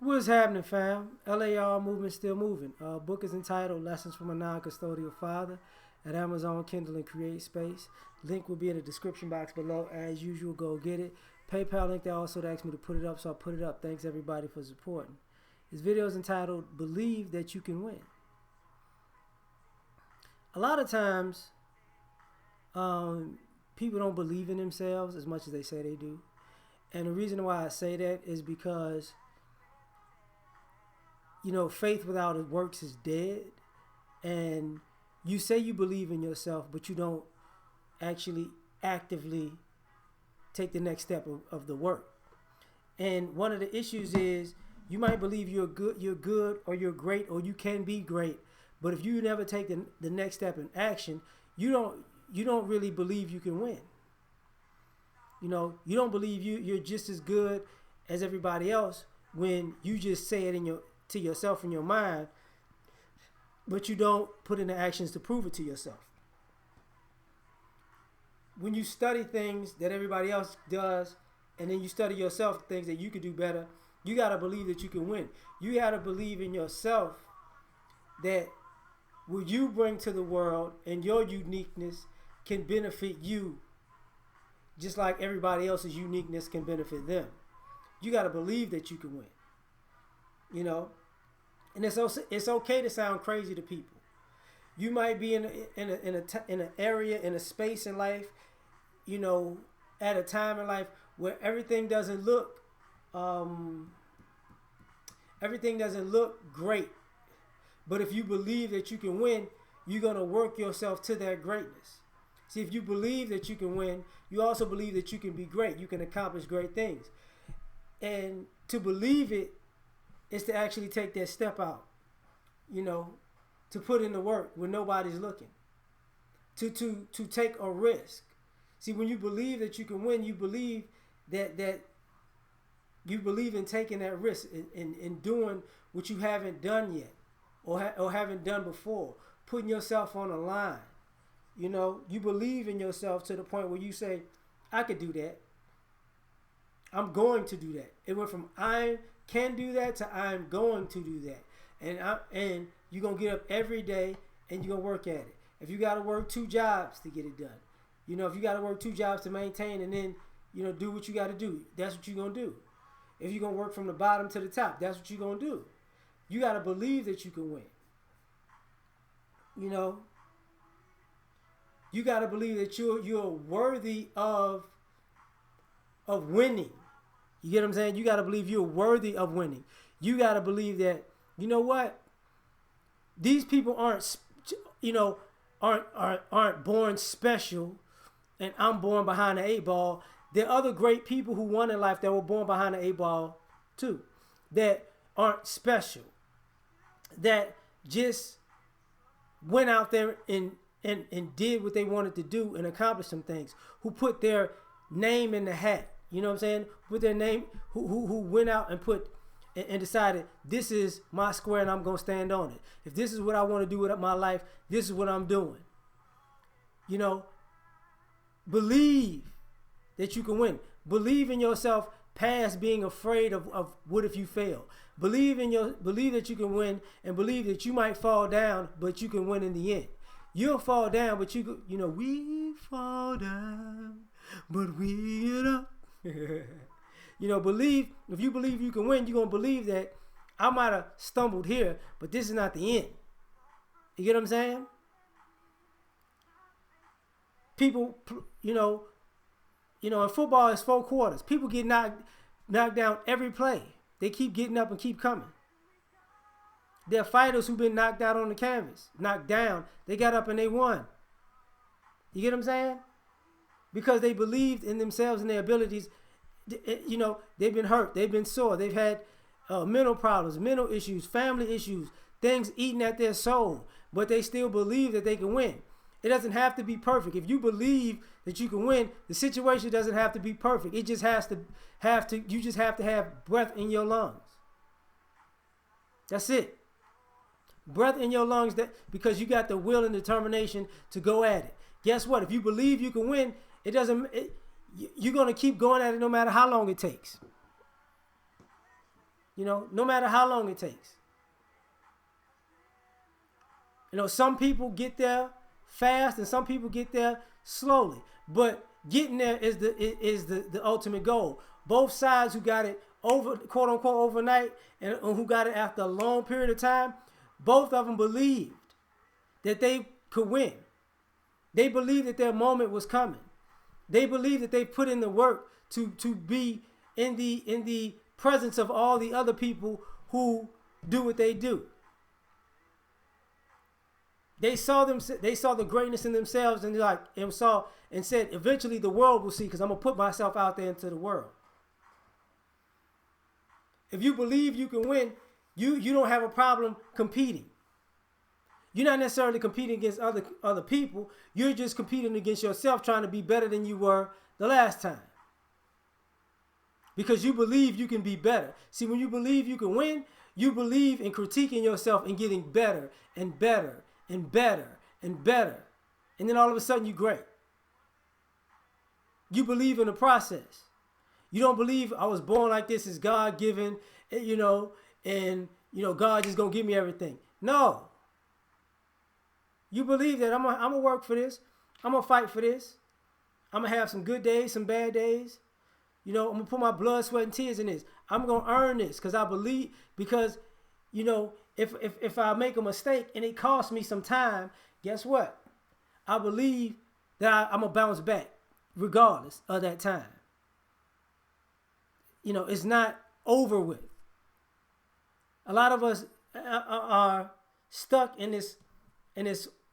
What's happening, fam? L.A.R. movement still moving. Book is entitled Lessons from a Non-Custodial Father at Amazon, Kindle, and Create Space. Link will be in the description box below. As usual, go get it. PayPal link, they also asked me to put it up, so I put it up. Thanks, everybody, for supporting. This video is entitled Believe That You Can Win. A lot of times, people don't believe in themselves as much as they say they do. And the reason why I say that is because faith without works is dead. And you say you believe in yourself, but you don't actually actively take the next step of the work. And one of the issues is you might believe you're good or you're great or you can be great. But if you never take the next step in action, you don't really believe you can win. You don't believe you're just as good as everybody else when you just say it to yourself in your mind, but you don't put in the actions to prove it to yourself. When you study things that everybody else does, and then you study yourself things that you could do better, you got to believe that you can win. You got to believe in yourself that what you bring to the world and your uniqueness can benefit you just like everybody else's uniqueness can benefit them. You got to believe that you can win. And it's okay to sound crazy to people. You might be in an area, in a space in life, at a time in life where everything doesn't look great. But if you believe that you can win, you're gonna work yourself to that greatness. See, if you believe that you can win, you also believe that you can be great. You can accomplish great things. And to believe it is to actually take that step out, to put in the work when nobody's looking, to take a risk. See, when you believe that you can win, you believe that you believe in taking that risk in doing what you haven't done yet or haven't done before, putting yourself on the line. You believe in yourself to the point where you say, I could do that. I'm going to do that. It went from I can do that to I'm going to do that. And you're going to get up every day and you're going to work at it. If you got to work 2 jobs to get it done, if you got to work 2 jobs to maintain and then, do what you got to do, that's what you're going to do. If you're going to work from the bottom to the top, that's what you're going to do. You got to believe that you can win. You got to believe that you're worthy of winning. You get what I'm saying? You got to believe you're worthy of winning. You got to believe that, you know what? These people aren't born special, and I'm born behind the 8 ball. There are other great people who won in life that were born behind the 8 ball too, that aren't special, that just went out there and did what they wanted to do and accomplished some things, who put their name in the hat. You know what I'm saying? With their name, who went out and put and decided, this is my square and I'm going to stand on it. If this is what I want to do with my life, this is what I'm doing. Believe that you can win. Believe in yourself past being afraid of what if you fail. Believe that you can win, and believe that you might fall down, but you can win in the end. You'll fall down, but we fall down, but we get up. Believe, if you believe you can win, you're going to believe that I might have stumbled here, but this is not the end. You get what I'm saying? People, in football, it's 4 quarters. People get knocked down every play. They keep getting up and keep coming. There are fighters who've been knocked out on the canvas, knocked down. They got up and they won. You get what I'm saying? Because they believed in themselves and their abilities. They've been hurt. They've been sore. They've had mental problems, mental issues, family issues, things eating at their soul. But they still believe that they can win. It doesn't have to be perfect. If you believe that you can win, the situation doesn't have to be perfect. It just you just have to have breath in your lungs. That's it. Breath in your lungs, because you got the will and determination to go at it. Guess what? If you believe you can win, you're going to keep going at it no matter how long it takes. no matter how long it takes. Some people get there fast and some people get there slowly. But getting there is the ultimate goal. Both sides who got it over, quote unquote, overnight, and who got it after a long period of time, both of them believed that they could win. They believed that their moment was coming. They believed that they put in the work to be in the presence of all the other people who do what they do. They saw the greatness in themselves, and said, eventually the world will see, because I'm gonna put myself out there into the world. If you believe you can win, you don't have a problem competing. You're not necessarily competing against other people. You're just competing against yourself, trying to be better than you were the last time. Because you believe you can be better. See, when you believe you can win, you believe in critiquing yourself and getting better and better and better and better. And then all of a sudden you're great. You believe in the process. You don't believe I was born like this, is God given, and God just gonna give me everything. No. You believe that I'm gonna work for this. I'm gonna fight for this. I'm gonna have some good days, some bad days. I'm gonna put my blood, sweat, and tears in this. I'm gonna earn this because I believe. Because, if I make a mistake and it costs me some time, guess what? I believe that I'm gonna bounce back regardless of that time. It's not over with. A lot of us are stuck in this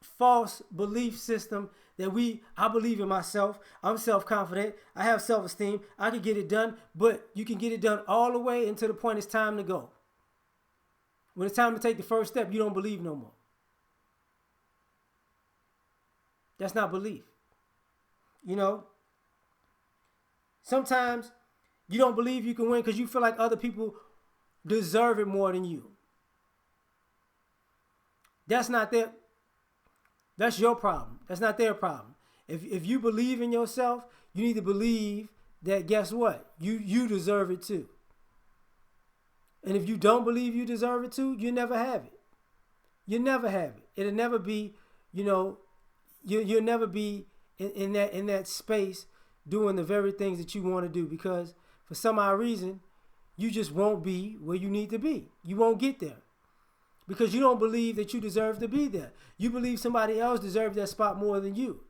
false belief system that I believe in myself. I'm self-confident. I have self-esteem. I can get it done, but you can get it done all the way until the point it's time to go. When it's time to take the first step, you don't believe no more. That's not belief. Sometimes you don't believe you can win because you feel like other people deserve it more than you. That's your problem. That's not their problem. If you believe in yourself, you need to believe that, guess what? You deserve it too. And if you don't believe you deserve it too, you never have it. You never have it. It'll never be, you'll never be in that space doing the very things that you want to do, because for some odd reason, you just won't be where you need to be. You won't get there. Because you don't believe that you deserve to be there. You believe somebody else deserves that spot more than you.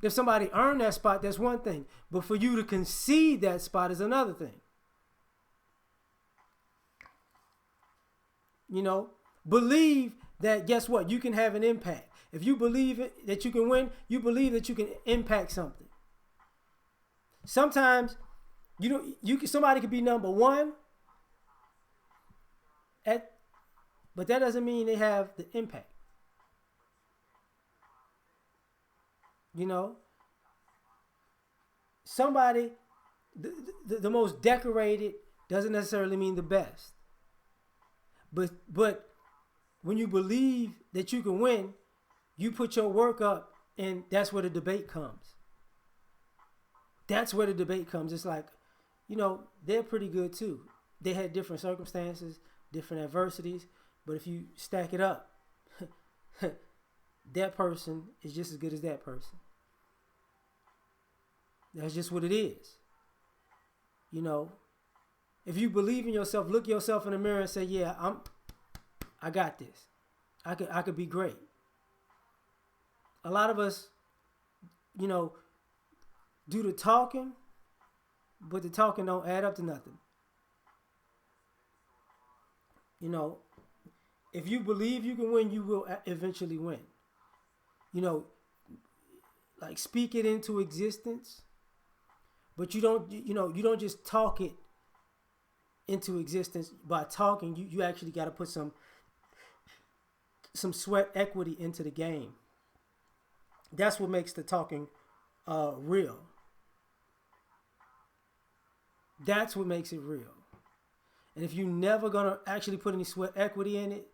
If somebody earned that spot, that's one thing. But for you to concede that spot is another thing. Believe that, guess what? You can have an impact. If you believe that you can win, you believe that you can impact something. Sometimes, somebody could be number one but that doesn't mean they have the impact. Somebody, the most decorated doesn't necessarily mean the best. But when you believe that you can win, you put your work up, and that's where the debate comes. That's where the debate comes. It's like, they're pretty good too. They had different circumstances, different adversities, but if you stack it up, that person is just as good as that person. That's just what it is. If you believe in yourself, look yourself in the mirror and say, yeah, I got this. I could be great. A lot of us, do the talking, but the talking don't add up to nothing. If you believe you can win, you will eventually win. Like, speak it into existence, but you don't just talk it into existence. By talking, you actually got to put some sweat equity into the game. That's what makes the talking real. That's what makes it real. And if you're never going to actually put any sweat equity in it,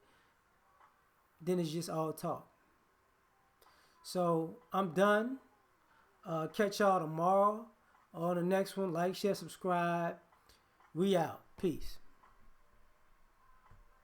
then it's just all talk. So I'm done. Catch y'all tomorrow on the next one. Like, share, subscribe. We out. Peace.